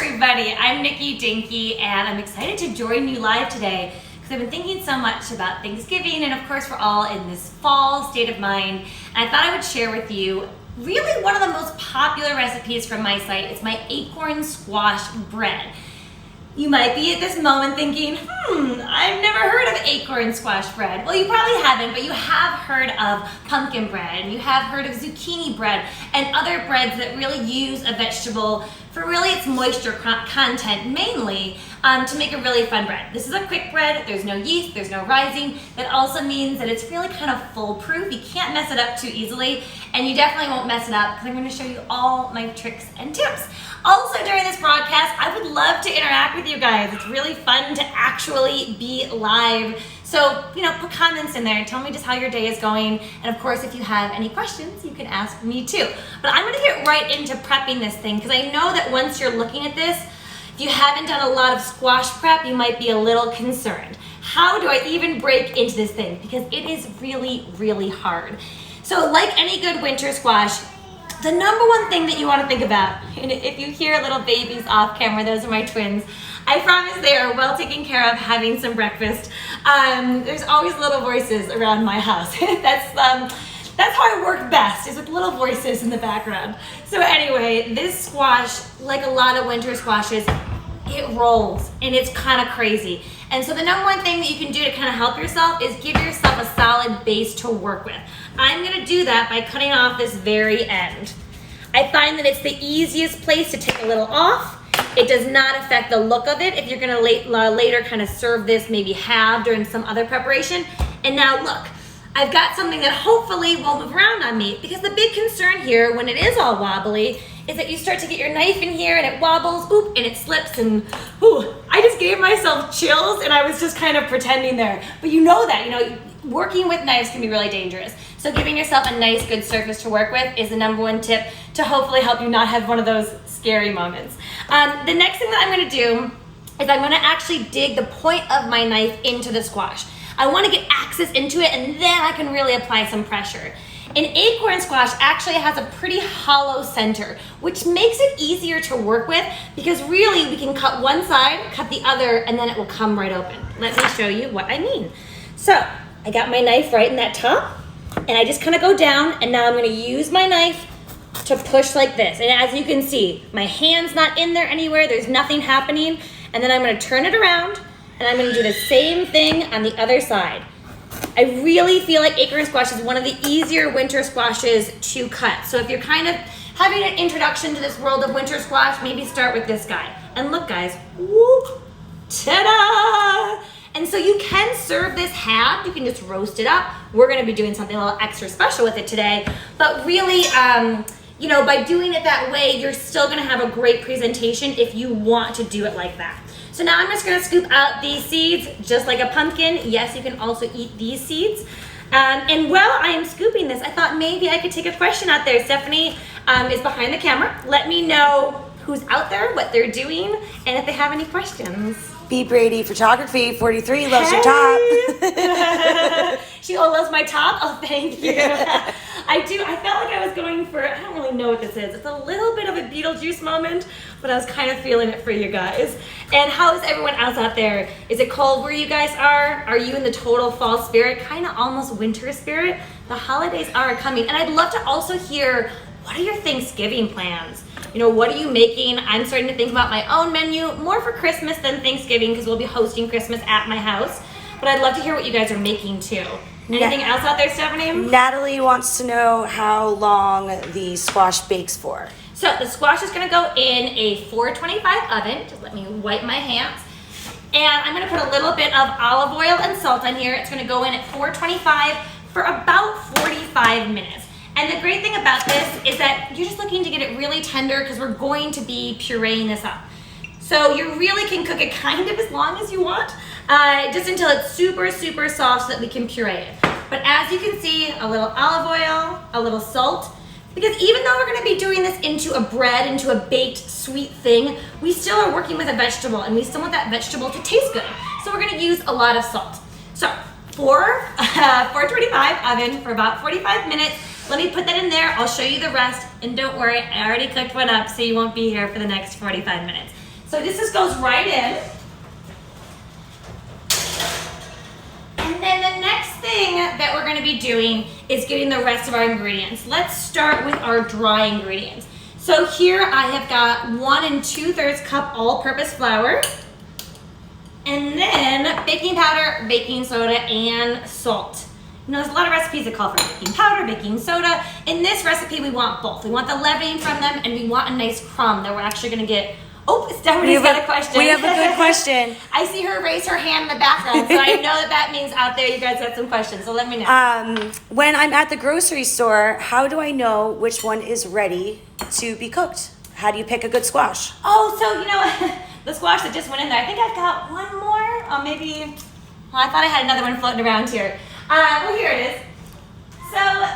everybody, I'm Nikki Dinky and I'm excited to join you live today because I've been thinking so much about Thanksgiving and of course we're all in this fall state of mind, and I thought I would share with you really one of the most popular recipes from my site. It's my Acorn Squash bread. You might be at this moment thinking, I've never heard of Acorn Squash bread. Well, you probably haven't, but you have heard of pumpkin bread, and you have heard of zucchini bread, and other breads that really use a vegetable for really its moisture content mainly to make a really fun bread. This is a quick bread, there's no yeast, there's no rising. That also means that it's really kind of foolproof. You can't mess it up too easily, and you definitely won't mess it up because I'm going to show you all my tricks and tips. Also during this broadcast, I would love to interact with you guys. It's really fun to actually be live. So, put comments in there and tell me just how your day is going. And of course, if you have any questions, you can ask me too. But I'm gonna get right into prepping this thing because I know that once you're looking at this, if you haven't done a lot of squash prep, you might be a little concerned. How do I even break into this thing? Because it is really, really hard. So like any good winter squash, the number one thing that you want to think about, and if you hear little babies off camera, those are my twins. I promise they are well taken care of, having some breakfast. There's always little voices around my house. That's how I work best, is with little voices in the background. So anyway, this squash, like a lot of winter squashes, it rolls and it's kind of crazy. And so the number one thing that you can do to kind of help yourself is give yourself a solid base to work with. I'm gonna do that by cutting off this very end. I find that it's the easiest place to take a little off. It does not affect the look of it if you're gonna later kind of serve this maybe halved or in some other preparation. And now look, I've got something that hopefully won't move around on me, because the big concern here when it is all wobbly is that you start to get your knife in here and it wobbles, and it slips, and I just gave myself chills and I was just kind of pretending there. But you know that, working with knives can be really dangerous. So giving yourself a nice, good surface to work with is the number one tip to hopefully help you not have one of those scary moments. The next thing that I'm gonna do is I'm gonna actually dig the point of my knife into the squash. I wanna get access into it, and then I can really apply some pressure. An acorn squash actually has a pretty hollow center, which makes it easier to work with because really we can cut one side, cut the other, and then it will come right open. Let me show you what I mean. So I got my knife right in that top, and I just kind of go down, and now I'm gonna use my knife to push like this. And as you can see, my hand's not in there anywhere, there's nothing happening. And then I'm gonna turn it around, and I'm gonna do the same thing on the other side. I really feel like acorn squash is one of the easier winter squashes to cut. So if you're kind of having an introduction to this world of winter squash, maybe start with this guy. And look guys, whoop, ta-da! And so you can serve this halved, you can just roast it up. We're gonna be doing something a little extra special with it today. But really, by doing it that way, you're still gonna have a great presentation if you want to do it like that. So now I'm just gonna scoop out these seeds, just like a pumpkin. Yes, you can also eat these seeds. And while I am scooping this, I thought maybe I could take a question out there. Stephanie is behind the camera. Let me know who's out there, what they're doing, and if they have any questions. B. Brady Photography 43 loves your top. She loves my top? Oh, thank you. Yeah. I do. I felt like I was going for, I don't really know what this is. It's a little bit of a Beetlejuice moment, but I was kind of feeling it for you guys. And how is everyone else out there? Is it cold where you guys are? Are you in the total fall spirit? Kind of almost winter spirit? The holidays are coming. And I'd love to also hear, what are your Thanksgiving plans? What are you making? I'm starting to think about my own menu, more for Christmas than Thanksgiving because we'll be hosting Christmas at my house. But I'd love to hear what you guys are making too. Anything else out there, Stephanie? Natalie wants to know how long the squash bakes for. So the squash is gonna go in a 425 oven. Just let me wipe my hands. And I'm gonna put a little bit of olive oil and salt on here. It's gonna go in at 425 for about 45 minutes. And the great thing about this is that you're just looking to get it really tender because we're going to be pureeing this up. So you really can cook it kind of as long as you want, just until it's super, super soft so that we can puree it. But as you can see, a little olive oil, a little salt, because even though we're gonna be doing this into a bread, into a baked sweet thing, we still are working with a vegetable and we still want that vegetable to taste good. So we're gonna use a lot of salt. So 425 oven for about 45 minutes. Let me put that in there. I'll show you the rest. And don't worry, I already cooked one up, so you won't be here for the next 45 minutes. So this just goes right in. And then the next thing that we're gonna be doing is getting the rest of our ingredients. Let's start with our dry ingredients. So here I have got 1 2/3 cup all-purpose flour, and then baking powder, baking soda, and salt. You know, there's a lot of recipes that call for baking powder, baking soda. In this recipe, we want both. We want the leavening from them, and we want a nice crumb that we're actually gonna get. Oh, Stephanie's got a question. We have a good question. I see her raise her hand in the background, so I know that means out there you guys got some questions, so let me know. When I'm at the grocery store, how do I know which one is ready to be cooked? How do you pick a good squash? Oh, so you know, the squash that just went in there, I think I've got one more, or maybe, well, I thought I had another one floating around here. Well, here it is. So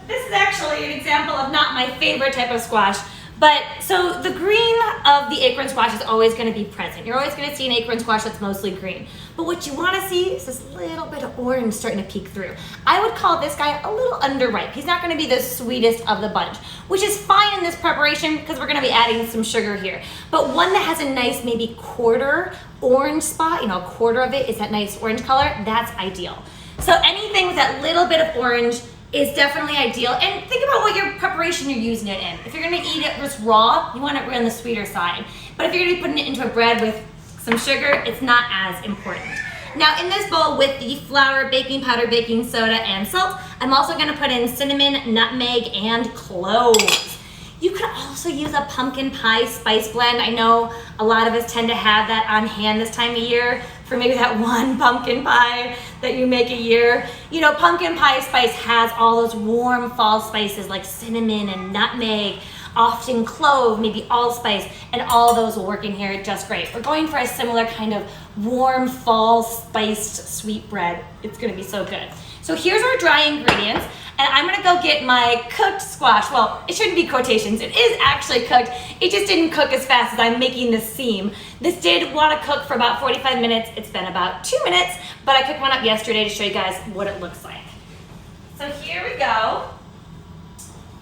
this is actually an example of not my favorite type of squash. But so the green of the acorn squash is always going to be present. You're always going to see an acorn squash that's mostly green. But what you want to see is this little bit of orange starting to peek through. I would call this guy a little underripe. He's not going to be the sweetest of the bunch, which is fine in this preparation because we're going to be adding some sugar here. But one that has a nice maybe quarter orange spot, you know, a quarter of it is that nice orange color, that's ideal. So anything with that little bit of orange is definitely ideal. And think about what your preparation you're using it in. If you're gonna eat it just raw, you want it on the sweeter side. But if you're gonna be putting it into a bread with some sugar, it's not as important. Now in this bowl with the flour, baking powder, baking soda, and salt, I'm also gonna put in cinnamon, nutmeg, and cloves. You could also use a pumpkin pie spice blend. I know a lot of us tend to have that on hand this time of year for maybe that one pumpkin pie that you make a year. You know, pumpkin pie spice has all those warm fall spices like cinnamon and nutmeg, often clove, maybe allspice, and all those will work in here just great. We're going for a similar kind of warm fall spiced sweet bread. It's gonna be so good. So here's our dry ingredients. And I'm gonna go get my cooked squash. Well, it shouldn't be quotations. It is actually cooked. It just didn't cook as fast as I'm making this seem. This did wanna cook for about 45 minutes. It's been about 2 minutes, but I cooked one up yesterday to show you guys what it looks like. So here we go.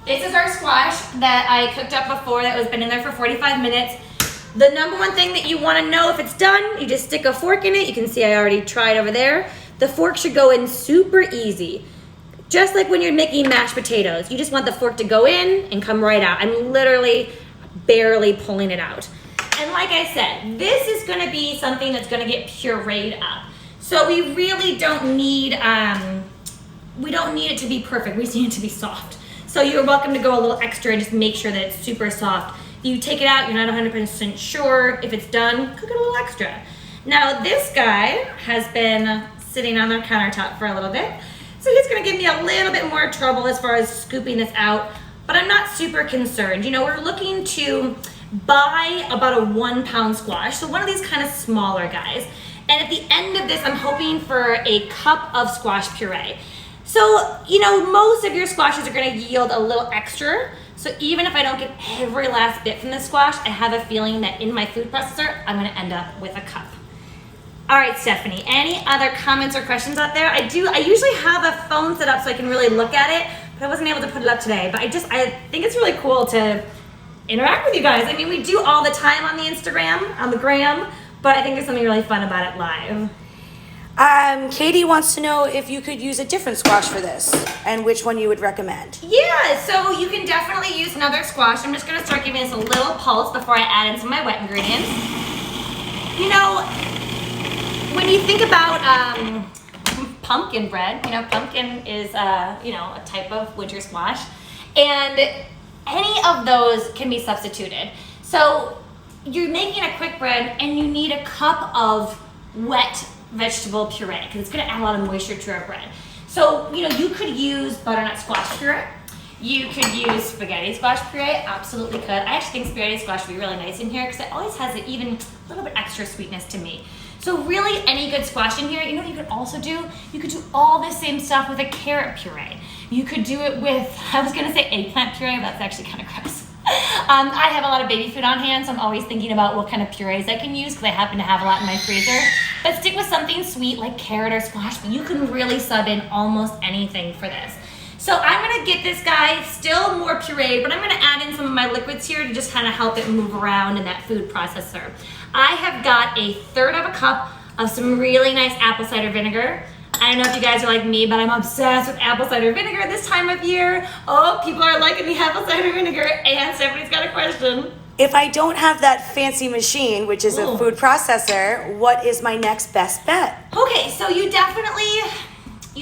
This is our squash that I cooked up before that was been in there for 45 minutes. The number one thing that you wanna know if it's done, you just stick a fork in it. You can see I already tried over there. The fork should go in super easy. Just like when you're making mashed potatoes, you just want the fork to go in and come right out. I'm literally barely pulling it out. And like I said, this is gonna be something that's gonna get pureed up. So we really don't need, we don't need it to be perfect, we just need it to be soft. So you're welcome to go a little extra and just make sure that it's super soft. If you take it out, you're not 100% sure if it's done, cook it a little extra. Now this guy has been sitting on the countertop for a little bit. So he's gonna give me a little bit more trouble as far as scooping this out, but I'm not super concerned. You know, we're looking to buy about a 1 pound squash, so one of these kind of smaller guys. And at the end of this, I'm hoping for a cup of squash puree. So, you know, most of your squashes are gonna yield a little extra. So even if I don't get every last bit from the squash, I have a feeling that in my food processor, I'm gonna end up with a cup. All right, Stephanie, any other comments or questions out there? I usually have a phone set up so I can really look at it, but I wasn't able to put it up today. But I think it's really cool to interact with you guys. I mean, we do all the time on the Instagram, on the gram, but I think there's something really fun about it live. Katie wants to know if you could use a different squash for this and which one you would recommend. Yeah, so you can definitely use another squash. I'm just gonna start giving this a little pulse before I add in some of my wet ingredients. You know, when you think about pumpkin bread, you know, pumpkin is, you know, a type of winter squash, and any of those can be substituted. So you're making a quick bread and you need a cup of wet vegetable puree because it's gonna add a lot of moisture to our bread. So, you know, you could use butternut squash puree. You could use spaghetti squash puree, absolutely could. I actually think spaghetti squash would be really nice in here because it always has even a little bit extra sweetness to me. So really any good squash in here, you know what you could also do? You could do all the same stuff with a carrot puree. You could do it with, I was gonna say eggplant puree, but that's actually kind of gross. I have a lot of baby food on hand, so I'm always thinking about what kind of purees I can use because I happen to have a lot in my freezer. But stick with something sweet like carrot or squash, but you can really sub in almost anything for this. So I'm gonna get this guy still more pureed, but I'm gonna add in some of my liquids here to just kind of help it move around in that food processor. I have got 1/3 of a cup of some really nice apple cider vinegar. I don't know if you guys are like me, but I'm obsessed with apple cider vinegar this time of year. Oh, people are liking the apple cider vinegar, and Stephanie's got a question. If I don't have that fancy machine, which is a food processor, what is my next best bet? Okay, so you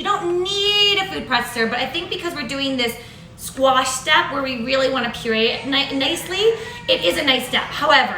don't need a food processor, but I think because we're doing this squash step where we really want to puree it nicely, it is a nice step. However,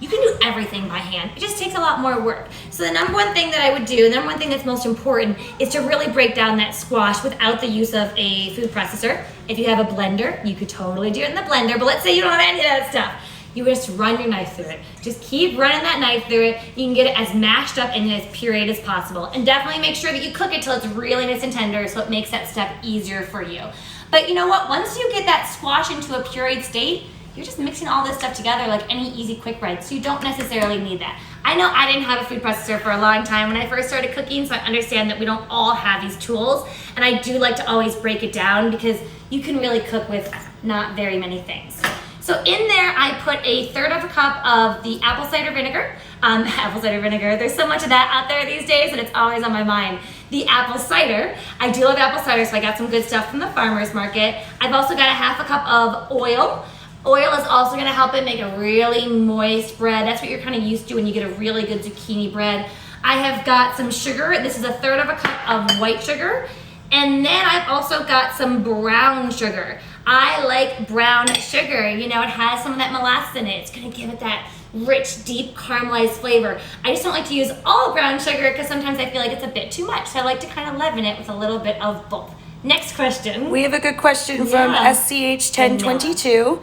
you can do everything by hand. It just takes a lot more work. So the number one thing that I would do, the number one thing that's most important, is to really break down that squash without the use of a food processor. If you have a blender, you could totally do it in the blender, but let's say you don't have any of that stuff. You just run your knife through it. Just keep running that knife through it. You can get it as mashed up and as pureed as possible. And definitely make sure that you cook it till it's really nice and tender so it makes that step easier for you. But you know what? Once you get that squash into a pureed state, you're just mixing all this stuff together like any easy quick bread, so you don't necessarily need that. I know I didn't have a food processor for a long time when I first started cooking, so I understand that we don't all have these tools, and I do like to always break it down because you can really cook with not very many things. So in there, I put 1/3 of a cup of the apple cider vinegar. Apple cider vinegar, there's so much of that out there these days, and it's always on my mind. The apple cider, I do love apple cider, so I got some good stuff from the farmer's market. I've also got 1/2 cup of oil. Oil is also gonna help it make a really moist bread. That's what you're kind of used to when you get a really good zucchini bread. I have got some sugar. This is 1/3 of a cup of white sugar. And then I've also got some brown sugar. I like brown sugar. You know, it has some of that molasses in it. It's gonna give it that rich, deep caramelized flavor. I just don't like to use all brown sugar because sometimes I feel like it's a bit too much. So I like to kind of leaven it with a little bit of both. Next question. We have a good question from SCH1022.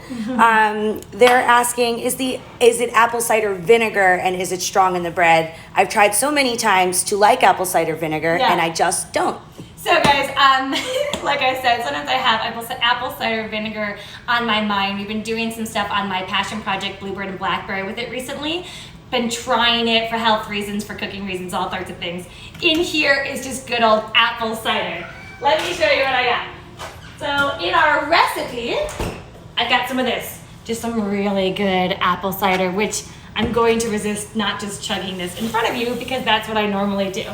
They're asking, is it apple cider vinegar and is it strong in the bread? I've tried so many times to like apple cider vinegar and I just don't. So guys, like I said, sometimes I have apple cider vinegar on my mind. We've been doing some stuff on my passion project, Bluebird and Blackberry, with it recently. Been trying it for health reasons, for cooking reasons, all sorts of things. In here is just good old apple cider. Let me show you what I got. So in our recipe, I've got some of this. Just some really good apple cider, which I'm going to resist not just chugging this in front of you because that's what I normally do.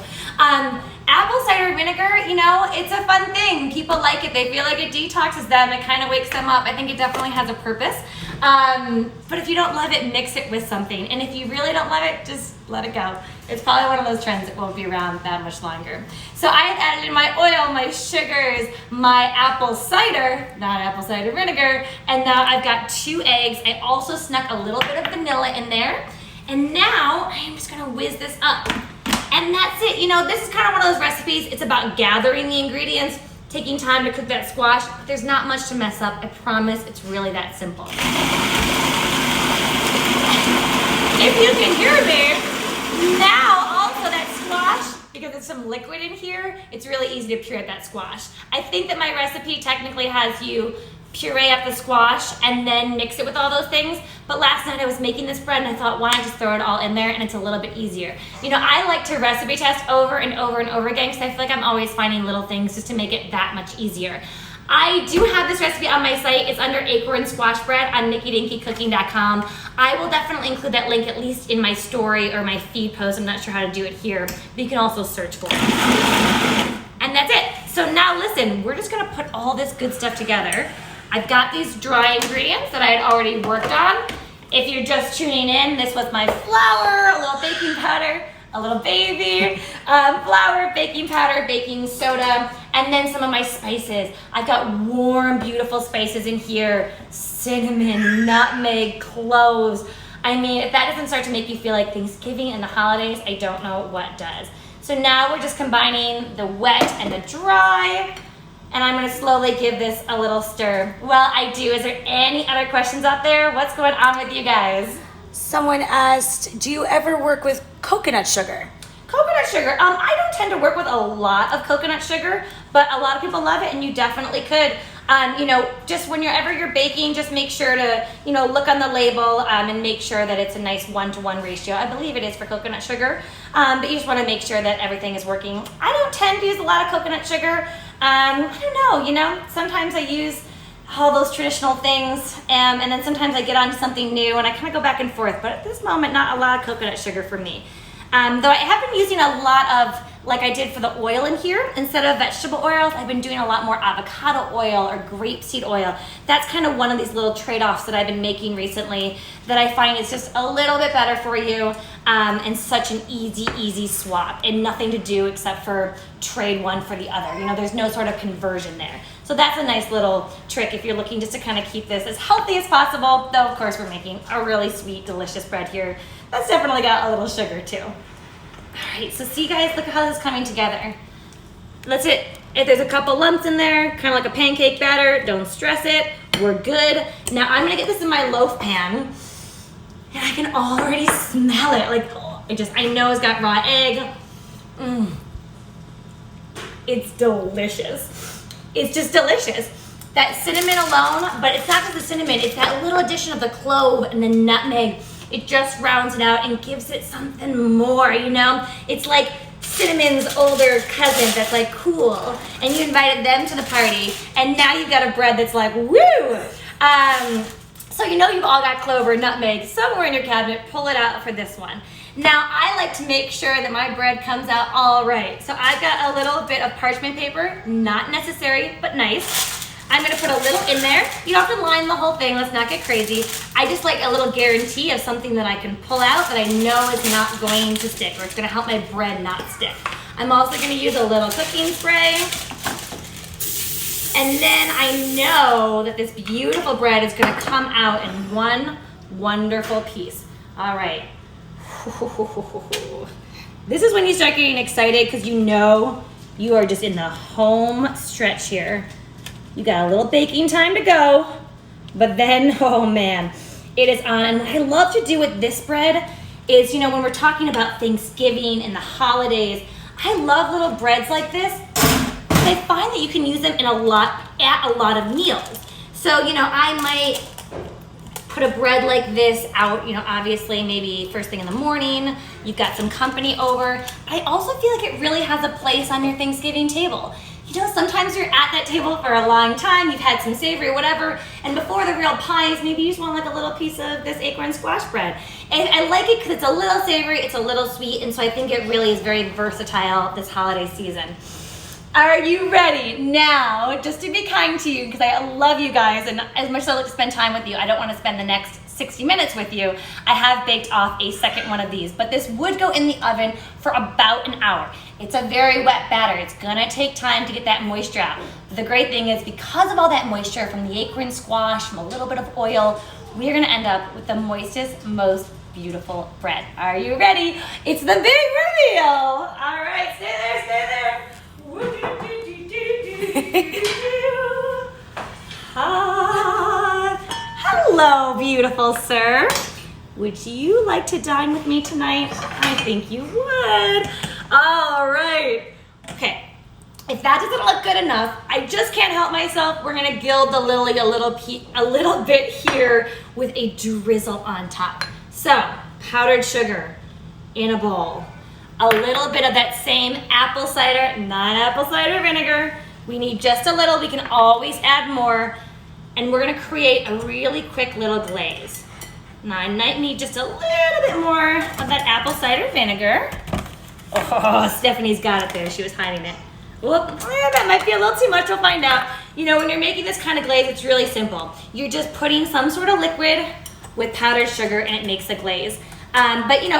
Apple cider vinegar, you know, it's a fun thing. People like it. They feel like it detoxes them. It kind of wakes them up. I think it definitely has a purpose. But if you don't love it, mix it with something. And if you really don't love it, just let it go. It's probably one of those trends that won't be around that much longer. So I have added in my oil, my sugars, my apple cider, not apple cider vinegar, and now I've got 2 eggs. I also snuck a little bit of vanilla in there. And now I am just gonna whiz this up. And that's it. You know, this is kind of one of those recipes. It's about gathering the ingredients, taking time to cook that squash. But there's not much to mess up. I promise it's really that simple. If you can hear me, now also that squash, because there's some liquid in here, it's really easy to puree that squash. I think that my recipe technically has you puree up the squash and then mix it with all those things. But last night I was making this bread and I thought, why not just throw it all in there and it's a little bit easier. You know, I like to recipe test over and over and over again because I feel like I'm always finding little things just to make it that much easier. I do have this recipe on my site. It's under Acorn Squash Bread on NikkiDinkyCooking.com. I will definitely include that link at least in my story or my feed post. I'm not sure how to do it here, but you can also search for it. And that's it. So now listen, we're just gonna put all this good stuff together. I've got these dry ingredients that I had already worked on. If you're just tuning in, this was my flour, a little baking powder, a little baby, flour, baking powder, baking soda, and then some of my spices. I've got warm, beautiful spices in here. Cinnamon, nutmeg, cloves. I mean, if that doesn't start to make you feel like Thanksgiving and the holidays, I don't know what does. So now we're just combining the wet and the dry. And I'm gonna slowly give this a little stir. Well, I do. Is there any other questions out there? What's going on with you guys? Someone asked, do you ever work with coconut sugar? Coconut sugar. I don't tend to work with a lot of coconut sugar, but a lot of people love it and you definitely could. You know, just whenever you're baking, just make sure to, you know, look on the label and make sure that it's a nice 1-to-1 ratio. I believe it is for coconut sugar, but you just want to make sure that everything is working. I don't tend to use a lot of coconut sugar. I don't know, sometimes I use all those traditional things, and then sometimes I get onto something new, and I kind of go back and forth. But at this moment, not a lot of coconut sugar for me. Though I have been using a lot of, like I did for the oil in here, instead of vegetable oils, I've been doing a lot more avocado oil or grapeseed oil. That's kind of one of these little trade-offs that I've been making recently that I find is just a little bit better for you, and such an easy swap, and nothing to do except for trade one for the other. There's no sort of conversion there. So that's a nice little trick if you're looking just to kind of keep this as healthy as possible, though of course we're making a really sweet, delicious bread here. That's definitely got a little sugar too. All right, so see guys, look at how this is coming together. That's it. If there's a couple lumps in there, kind of like a pancake batter, don't stress it. We're good. Now I'm gonna get this in my loaf pan, and I can already smell it. Like, I know it's got raw egg. It's delicious. It's just delicious. That cinnamon alone, but it's not just the cinnamon, it's that little addition of the clove and the nutmeg. It just rounds it out and gives it something more, It's like cinnamon's older cousin that's like cool, and you invited them to the party, and now you've got a bread that's like, woo! So you've all got clove or nutmeg somewhere in your cabinet. Pull it out for this one. Now, I like to make sure that my bread comes out all right. So I've got a little bit of parchment paper, not necessary, but nice. I'm gonna put a little in there. You don't have to line the whole thing, let's not get crazy. I just like a little guarantee of something that I can pull out that I know is not going to stick, or it's gonna help my bread not stick. I'm also gonna use a little cooking spray. And then I know that this beautiful bread is gonna come out in one wonderful piece. All right. This is when you start getting excited because you are just in the home stretch here. You got a little baking time to go, but then, oh man, it is on. And what I love to do with this bread is, when we're talking about Thanksgiving and the holidays, I love little breads like this. I find that you can use them at a lot of meals. So, I might put a bread like this out, obviously maybe first thing in the morning, you've got some company over. I also feel like it really has a place on your Thanksgiving table. Sometimes you're at that table for a long time, you've had some savory or whatever, and before the real pies, maybe you just want like a little piece of this Acorn Squash bread. And I like it because it's a little savory, it's a little sweet, and so I think it really is very versatile this holiday season. Are you ready? Now, just to be kind to you, because I love you guys, and as much as I like to spend time with you, I don't want to spend the next 60 minutes with you. I have baked off a second one of these, but this would go in the oven for about an hour. It's a very wet batter. It's gonna take time to get that moisture out. But the great thing is, because of all that moisture from the acorn squash, from a little bit of oil, we're gonna end up with the moistest, most beautiful bread. Are you ready? It's the big reveal. All right, stay there, stay there. Hello, beautiful sir. Would you like to dine with me tonight? I think you would. All right. Okay. If that doesn't look good enough, I just can't help myself. We're gonna gild the lily a little bit here with a drizzle on top. So, powdered sugar in a bowl. A little bit of that same apple cider, not apple cider vinegar. We need just a little, we can always add more. And we're gonna create a really quick little glaze. Now I might need just a little bit more of that apple cider vinegar. Oh, Stephanie's got it there, she was hiding it. Whoop, that might be a little too much, we'll find out. When you're making this kind of glaze, it's really simple. You're just putting some sort of liquid with powdered sugar and it makes a glaze. But it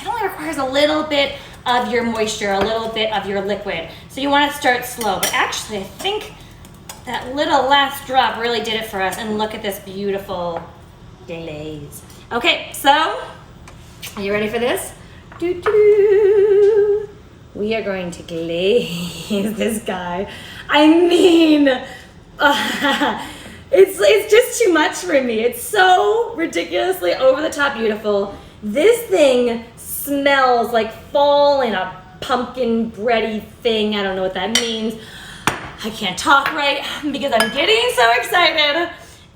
only requires a little bit of your moisture, a little bit of your liquid. So you want to start slow, but actually I think that little last drop really did it for us. And look at this beautiful glaze. Okay, so are you ready for this? Doo-doo. We are going to glaze this guy. I mean, it's just too much for me. It's so ridiculously over the top beautiful. This thing smells like fall in a pumpkin bready thing. I don't know what that means. I can't talk right because I'm getting so excited.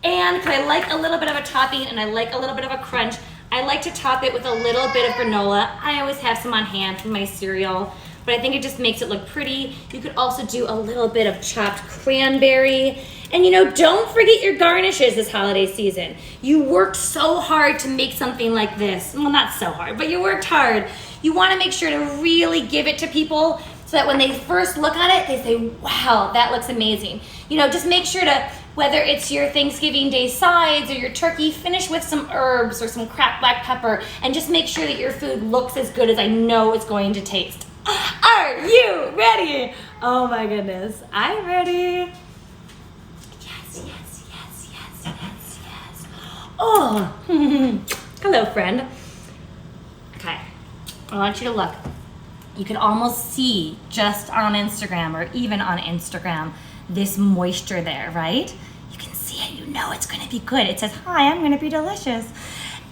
And because I like a little bit of a topping and I like a little bit of a crunch, I like to top it with a little bit of granola. I always have some on hand for my cereal. but I think it just makes it look pretty. You could also do a little bit of chopped cranberry. And you know, don't forget your garnishes this holiday season. You worked so hard to make something like this. Well, not so hard, but you worked hard. You want to make sure to really give it to people so that when they first look at it, they say, wow, that looks amazing. You know, just make sure to, whether it's your Thanksgiving Day sides or your turkey, finish with some herbs or some cracked black pepper, and just make sure that your food looks as good as I know it's going to taste. Are you ready? Oh my goodness, I'm ready. Yes, yes, yes, yes, yes, yes. Oh, hello friend. Okay, I want you to look. You can almost see just on Instagram or even on Instagram this moisture there, right? You can see it, you know it's gonna be good. It says, hi, I'm gonna be delicious.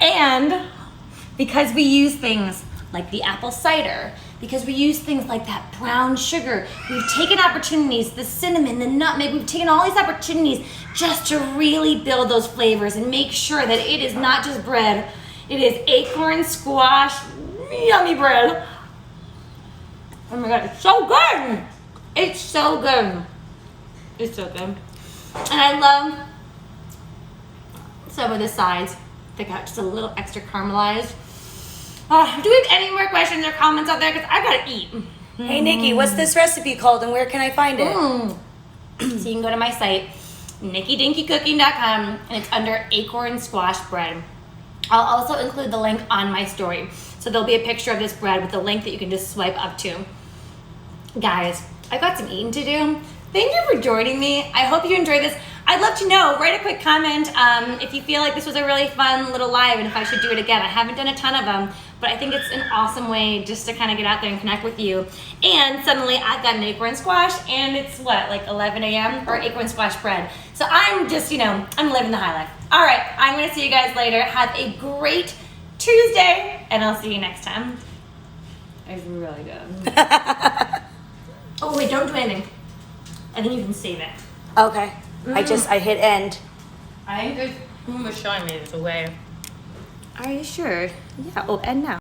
And because we use things like the apple cider, because we use things like that brown sugar, we've taken opportunities, the cinnamon, the nutmeg, we've taken all these opportunities just to really build those flavors and make sure that it is not just bread, it is Acorn Squash, yummy bread. Oh my God, it's so good. It's so good. It's so good. And I love some of the sides. They got just a little extra caramelized. Oh, do we have any more questions or comments out there? Because I gotta eat. Hey Nikki, what's this recipe called and where can I find it? So you can go to my site, nikkidinkycooking.com, and it's under Acorn Squash bread. I'll also include the link on my story. So there'll be a picture of this bread with the link that you can just swipe up to. Guys, I've got some eating to do. Thank you for joining me. I hope you enjoyed this. I'd love to know, write a quick comment if you feel like this was a really fun little live and if I should do it again. I haven't done a ton of them, but I think it's an awesome way just to kind of get out there and connect with you. And suddenly I've got an Acorn Squash and it's what, like 11 a.m. or Acorn Squash bread. So I'm just, you know, I'm living the high life. All right, I'm gonna see you guys later. Have a great Tuesday and I'll see you next time. It's really good. Oh wait, don't do anything. I think you can save it. Okay. I hit end. I think there's, who was showing me the way. Are you sure? Yeah, oh, end now.